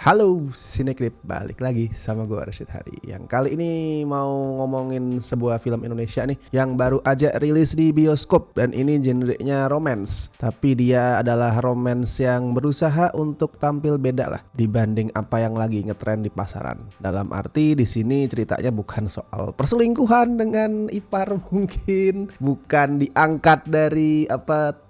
Halo Sinekrip, balik lagi sama gue Rashid Hari. Yang kali ini mau ngomongin sebuah film Indonesia nih yang baru aja rilis di bioskop. Dan ini genrenya romance, tapi dia adalah romance yang berusaha untuk tampil beda lah dibanding apa yang lagi ngetren di pasaran. Dalam arti di sini ceritanya bukan soal perselingkuhan dengan ipar mungkin, bukan diangkat dari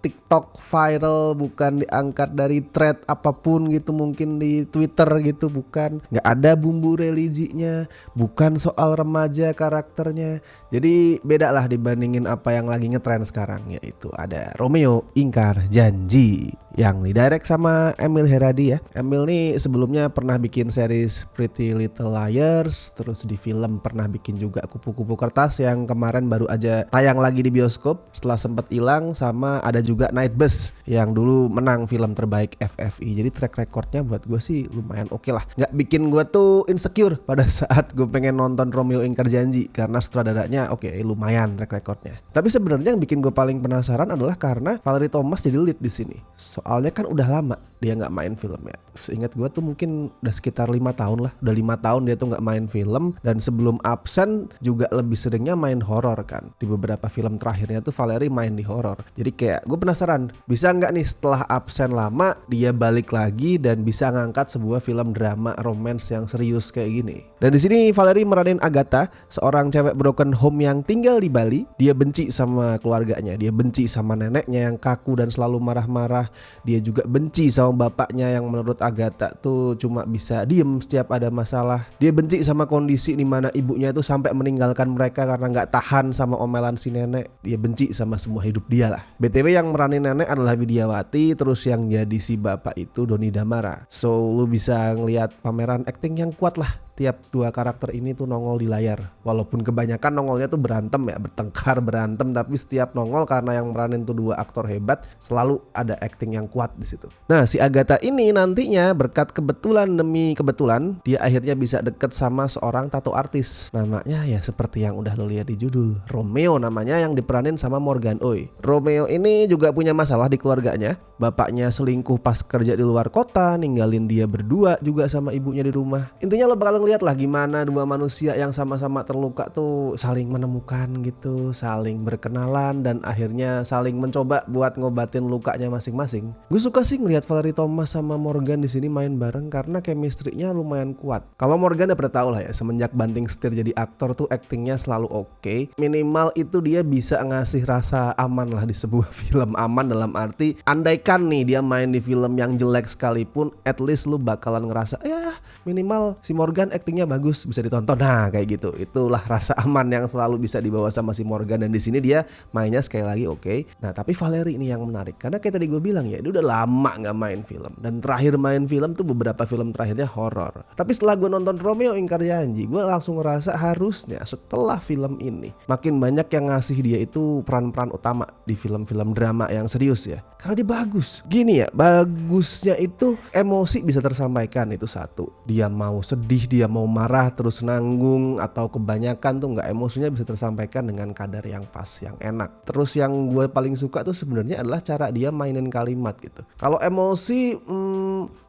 TikTok viral, bukan diangkat dari thread apapun gitu mungkin di Twitter gitu, bukan, nggak ada bumbu religinya, bukan soal remaja karakternya. Jadi beda lah dibandingin apa yang lagi ngetren sekarang, yaitu ada Romeo Ingkar Janji yang didirect sama Emil Heradi ya. Emil nih sebelumnya pernah bikin series Pretty Little Liars, terus di film pernah bikin juga Kupu-Kupu Kertas yang kemarin baru aja tayang lagi di bioskop setelah sempat hilang, sama ada juga Night Bus yang dulu menang film terbaik FFI. Jadi track recordnya buat gue sih lumayan oke lah, nggak bikin gue tuh insecure pada saat gue pengen nonton Romeo Ingkar Janji karena sutradaranya oke, lumayan track recordnya. Tapi sebenarnya yang bikin gue paling penasaran adalah karena Valerie Thomas jadi lead di sini. Soalnya kan udah lama dia nggak main film ya. Seingat gue tuh mungkin udah sekitar 5 tahun lah. Udah 5 tahun dia tuh nggak main film. Dan sebelum absen juga lebih seringnya main horor kan. Di beberapa film terakhirnya tuh Valerie main di horor. Jadi kayak gue penasaran, bisa nggak nih setelah absen lama dia balik lagi dan bisa ngangkat sebuah film drama romance yang serius kayak gini. Dan di sini Valerie meranin Agatha, seorang cewek broken home yang tinggal di Bali. Dia benci sama keluarganya, dia benci sama neneknya yang kaku dan selalu marah-marah. Dia juga benci sama bapaknya yang menurut Agatha tuh cuma bisa diem setiap ada masalah. Dia benci sama kondisi di mana ibunya itu sampai meninggalkan mereka karena nggak tahan sama omelan si nenek. Dia benci sama semua hidup dia lah. BTW yang meranin nenek adalah Widiawati, terus yang jadi si bapak itu Doni Damara. So lu bisa ngelihat pameran acting yang kuat lah. Tiap dua karakter ini tuh nongol di layar. Walaupun kebanyakan nongolnya tuh berantem ya, bertengkar berantem, tapi setiap nongol karena yang meranin tuh dua aktor hebat, selalu ada acting yang kuat di situ. Nah, si Agatha ini nantinya berkat kebetulan demi kebetulan, dia akhirnya bisa deket sama seorang tato artis. Namanya ya seperti yang udah lo lihat di judul, Romeo namanya, yang diperanin sama Morgan Oey. Romeo ini juga punya masalah di keluarganya. Bapaknya selingkuh pas kerja di luar kota, ninggalin dia berdua juga sama ibunya di rumah. Intinya lo bakal lihatlah gimana dua manusia yang sama-sama terluka tuh saling menemukan gitu, saling berkenalan, dan akhirnya saling mencoba buat ngobatin lukanya masing-masing. Gue suka sih ngelihat Valerie Thomas sama Morgan di sini main bareng karena chemistry-nya lumayan kuat. Kalau Morgan udah pernah tahu lah ya, semenjak banting setir jadi aktor tuh actingnya selalu oke. Minimal itu dia bisa ngasih rasa aman lah di sebuah film. Aman dalam arti andaikan nih dia main di film yang jelek sekalipun, at least lu bakalan ngerasa ya minimal si Morgan actingnya bagus, bisa ditonton. Nah kayak gitu, itulah rasa aman yang selalu bisa dibawa sama si Morgan. Dan di sini dia mainnya sekali lagi oke. Nah tapi Valerie ini yang menarik karena kayak tadi gue bilang ya, dia udah lama nggak main film, dan terakhir main film tuh beberapa film terakhirnya horor. Tapi setelah gue nonton Romeo Ingkar Janji, gue langsung ngerasa harusnya setelah film ini makin banyak yang ngasih dia itu peran-peran utama di film-film drama yang serius ya, karena dia bagus. Gini ya, bagusnya itu emosi bisa tersampaikan, itu satu. Dia mau sedih, dia mau marah terus nanggung, atau kebanyakan tuh nggak, emosinya bisa tersampaikan dengan kadar yang pas, yang enak. Terus yang gue paling suka tuh sebenarnya adalah cara dia mainin kalimat gitu. Kalau emosi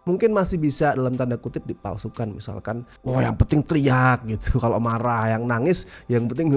mungkin masih bisa dalam tanda kutip dipalsukan, misalkan yang penting teriak gitu. Kalau marah yang nangis yang penting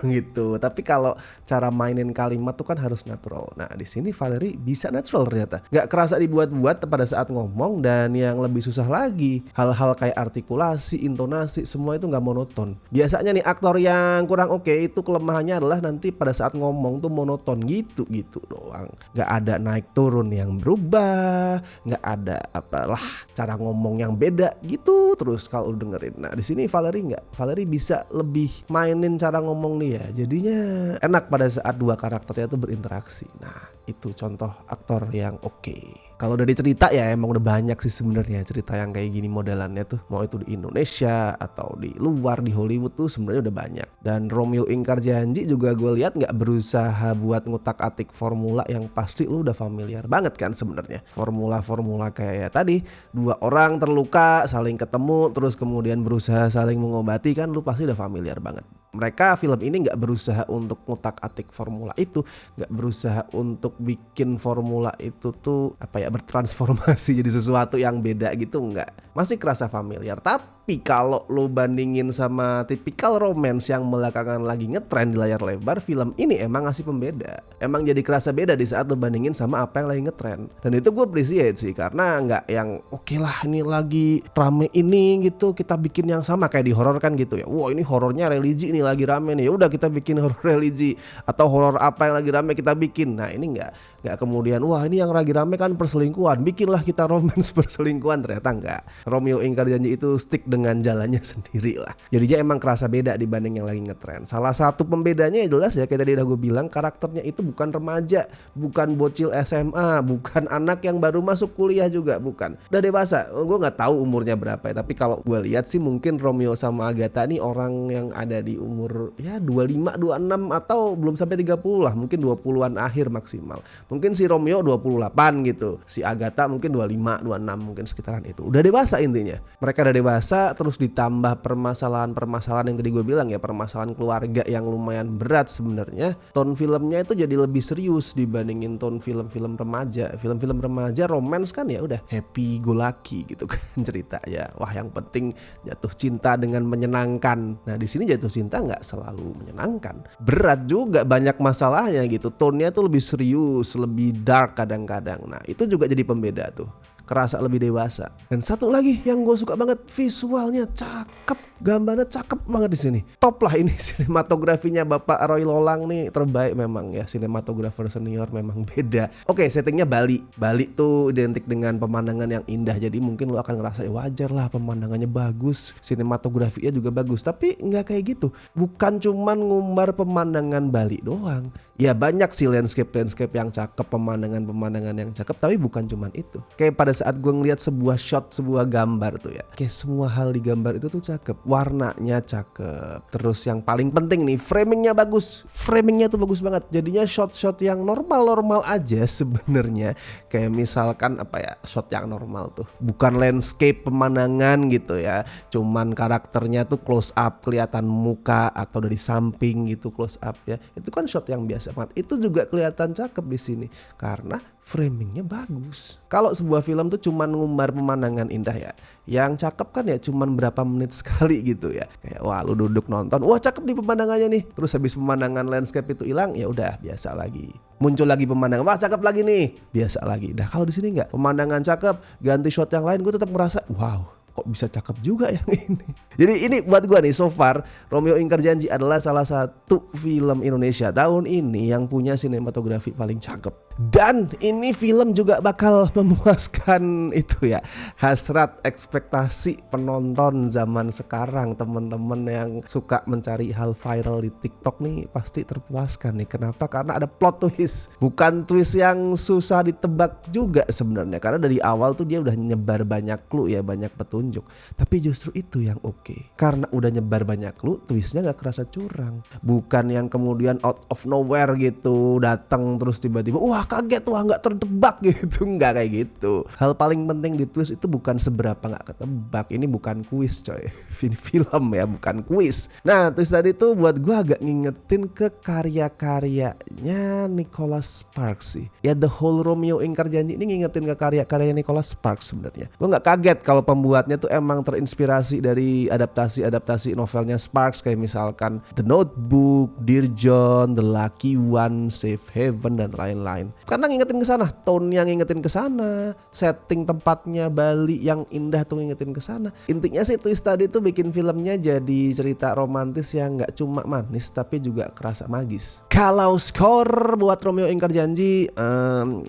gitu. Tapi kalau cara mainin kalimat tuh kan harus natural. Nah di sini Valerie bisa natural ternyata, nggak kerasa dibuat-buat pada saat ngomong. Dan yang lebih susah lagi, hal-hal kayak artikulasi, intonasi, semua itu nggak monoton. Biasanya nih aktor yang kurang oke itu kelemahannya adalah nanti pada saat ngomong tuh monoton gitu doang, nggak ada naik turun yang berubah, nggak ada apalah cara ngomong yang beda gitu terus kalau dengerin. Nah di sini Valerie nggak, Valerie bisa lebih mainin cara ngomong dia, jadinya enak pada saat dua karakternya tuh berinteraksi. Nah itu contoh aktor yang oke. Kalau dari cerita ya emang udah banyak sih sebenarnya cerita yang kayak gini modelannya tuh, mau itu di Indonesia atau di luar, di Hollywood tuh sebenarnya udah banyak. Dan Romeo Ingkar Janji juga gue lihat nggak berusaha buat ngutak-atik formula yang pasti lu udah familiar banget kan sebenarnya. Formula-formula kayak ya tadi, dua orang terluka saling ketemu terus kemudian berusaha saling mengobati, kan lu pasti udah familiar banget. Mereka film ini nggak berusaha untuk ngutak-atik formula itu, nggak berusaha untuk bikin formula itu tuh bertransformasi jadi sesuatu yang beda gitu, nggak. Masih kerasa familiar. Tapi kalau lo bandingin sama tipikal romance yang belakangan lagi ngetren di layar lebar, film ini emang ngasih pembeda. Emang jadi kerasa beda di saat lo bandingin sama apa yang lagi ngetren. Dan itu gue appreciate sih, karena nggak yang oke lah ini lagi rame ini gitu, kita bikin yang sama kayak di horor kan gitu ya. Wah ini horornya religi ini lagi rame nih, ya udah kita bikin horor religi, atau horor apa yang lagi rame kita bikin. Nah ini nggak kemudian wah ini yang lagi rame kan perselingkuhan, bikinlah kita romance perselingkuhan. Ternyata nggak. Romeo Ingkar Janji itu stick dengan jalannya sendiri lah. Jadinya emang kerasa beda dibanding yang lagi ngetren. Salah satu pembedanya ya jelas ya, kayak tadi udah gue bilang, karakternya itu bukan remaja, bukan bocil SMA, bukan anak yang baru masuk kuliah juga, bukan. Udah dewasa. Gue nggak tahu umurnya berapa ya, tapi kalau gue lihat sih mungkin Romeo sama Agatha nih orang yang ada di umur ya 25, 26 atau belum sampai 30 lah, mungkin 20-an akhir maksimal. Mungkin si Romeo 28 gitu, si Agatha mungkin 25, 26, mungkin sekitaran itu. Udah dewasa intinya. Mereka udah dewasa, terus ditambah permasalahan-permasalahan yang tadi gue bilang ya, permasalahan keluarga yang lumayan berat sebenarnya. Tone filmnya itu jadi lebih serius dibandingin tone film-film remaja. Film-film remaja romance kan ya udah happy go lucky gitu kan cerita ya. Wah yang penting jatuh cinta dengan menyenangkan. Nah di sini jatuh cinta nggak selalu menyenangkan. Berat juga, banyak masalahnya gitu. Tone-nya tuh lebih serius, lebih dark kadang-kadang. Nah itu juga jadi pembeda tuh. Kerasa lebih dewasa. Dan satu lagi yang gue suka banget, visualnya cakep, gambarnya cakep banget di sini. Top lah ini, sinematografinya Bapak Roy Lolang nih terbaik memang ya, sinematografer senior memang beda. Oke, settingnya Bali. Bali tuh identik dengan pemandangan yang indah, jadi mungkin lo akan ngerasa ya wajar lah pemandangannya bagus, sinematografinya juga bagus. Tapi nggak kayak gitu. Bukan cuman ngumbar pemandangan Bali doang. Ya banyak sih landscape yang cakep, pemandangan yang cakep, tapi bukan cuman itu. Kayak pada saat gue ngeliat sebuah shot, sebuah gambar tuh ya, kayak semua hal di gambar itu tuh cakep, warnanya cakep, terus yang paling penting nih framingnya bagus, framingnya tuh bagus banget. Jadinya shot-shot yang normal aja sebenarnya, kayak misalkan shot yang normal tuh bukan landscape pemandangan gitu ya, cuman karakternya tuh close up, kelihatan muka atau dari samping gitu close up ya, itu kan shot yang biasa banget. Itu juga kelihatan cakep di sini karena framingnya bagus. Kalau sebuah film tuh cuman ngumbar pemandangan indah ya, yang cakep kan ya cuman berapa menit sekali gitu ya. Kayak wah lu duduk nonton, wah cakep nih pemandangannya nih. Terus habis pemandangan landscape itu hilang, ya udah biasa lagi. Muncul lagi pemandangan, wah cakep lagi nih, biasa lagi. Nah kalau di sini nggak, pemandangan cakep, ganti shot yang lain, gue tetap merasa wow, kok bisa cakep juga yang ini. Jadi ini buat gue nih, so far Romeo Ingkar Janji adalah salah satu film Indonesia tahun ini yang punya sinematografi paling cakep. Dan ini film juga bakal memuaskan itu ya, hasrat ekspektasi penonton zaman sekarang. Temen-temen yang suka mencari hal viral di TikTok nih pasti terpuaskan nih. Kenapa? Karena ada plot twist. Bukan twist yang susah ditebak juga sebenarnya, karena dari awal tuh dia udah nyebar banyak clue ya, banyak petunjuk. Tapi justru itu yang oke. Karena udah nyebar banyak clue, twistnya gak kerasa curang. Bukan yang kemudian out of nowhere gitu, datang terus tiba-tiba wah kaget, wah gak tertebak gitu. Gak kayak gitu. Hal paling penting di twist itu bukan seberapa gak ketebak. Ini bukan kuis coy, film ya, bukan kuis. Nah twist tadi tuh buat gue agak ngingetin ke karya-karyanya Nicholas Sparks sih. Ya The Whole Romeo Ingkar Janji ini ngingetin ke karya-karya Nicholas Sparks sebenarnya. Gue gak kaget kalau pembuatnya tuh emang terinspirasi dari adaptasi novelnya Sparks, kayak misalkan The Notebook, Dear John, The Lucky One, Safe Haven dan lain-lain. Karena ngingetin ke sana, tone-nya ngingetin ke sana, setting tempatnya Bali yang indah tuh ngingetin ke sana. Intinya sih twist tadi tuh bikin filmnya jadi cerita romantis yang nggak cuma manis tapi juga kerasa magis. Kalau skor buat Romeo Ingkar Janji,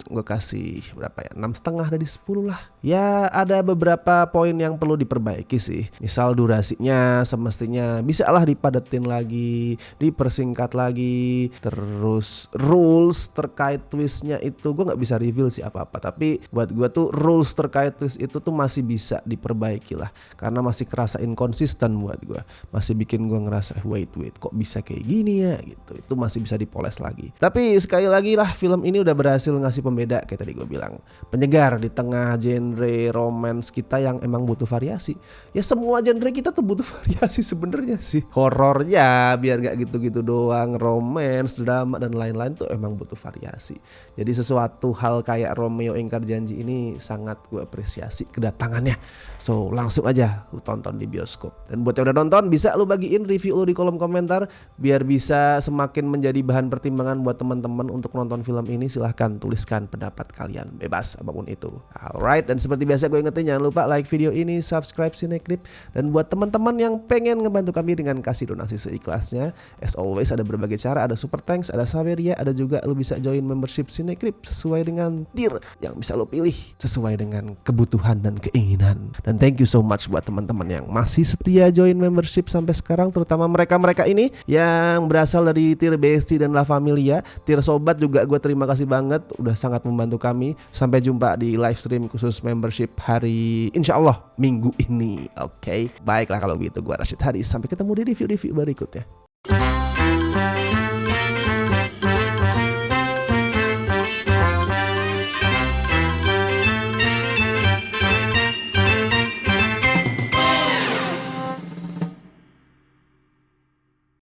gue kasih berapa ya? 6,5 dari 10 lah. Ya ada beberapa poin yang perlu diperbaiki sih. Misal durasinya semestinya bisa lah dipadetin lagi, dipersingkat lagi. Terus rules terkait twist twistnya itu gue nggak bisa reveal sih apa-apa, tapi buat gue tuh rules terkait twist itu tuh masih bisa diperbaiki lah, karena masih kerasa inkonsisten buat gue, masih bikin gue ngerasa wait kok bisa kayak gini ya gitu. Itu masih bisa dipoles lagi. Tapi sekali lagi lah, film ini udah berhasil ngasih pembeda kayak tadi gue bilang, penyegar di tengah genre romance kita yang emang butuh variasi. Ya semua genre kita tuh butuh variasi sebenarnya sih. Horornya biar gak gitu-gitu doang, romance, drama dan lain-lain tuh emang butuh variasi. Jadi sesuatu hal kayak Romeo Ingkar Janji ini sangat gue apresiasi kedatangannya. So langsung aja lu tonton di bioskop. Dan buat yang udah nonton, bisa lu bagiin review lu di kolom komentar biar bisa semakin menjadi bahan pertimbangan buat teman-teman untuk nonton film ini. Silahkan tuliskan pendapat kalian, bebas apapun itu. Alright, dan seperti biasa gue ingetin jangan lupa like video ini, subscribe Cineklip, dan buat teman-teman yang pengen ngebantu kami dengan kasih donasi seikhlasnya, as always ada berbagai cara, ada super thanks, ada saweria, ada juga lu bisa join membership Cineklip sesuai dengan tier yang bisa lu pilih sesuai dengan kebutuhan dan keinginan. Dan thank you so much buat teman-teman yang masih setia join membership sampai sekarang, terutama mereka-mereka ini yang berasal dari tier Besti dan La Familia. Tier Sobat juga gue terima kasih banget, udah sangat membantu kami. Sampai jumpa di live stream khusus membership hari insya Allah minggu ini. Oke, baiklah kalau begitu, gue Rashid Haris, sampai ketemu di review-review berikutnya.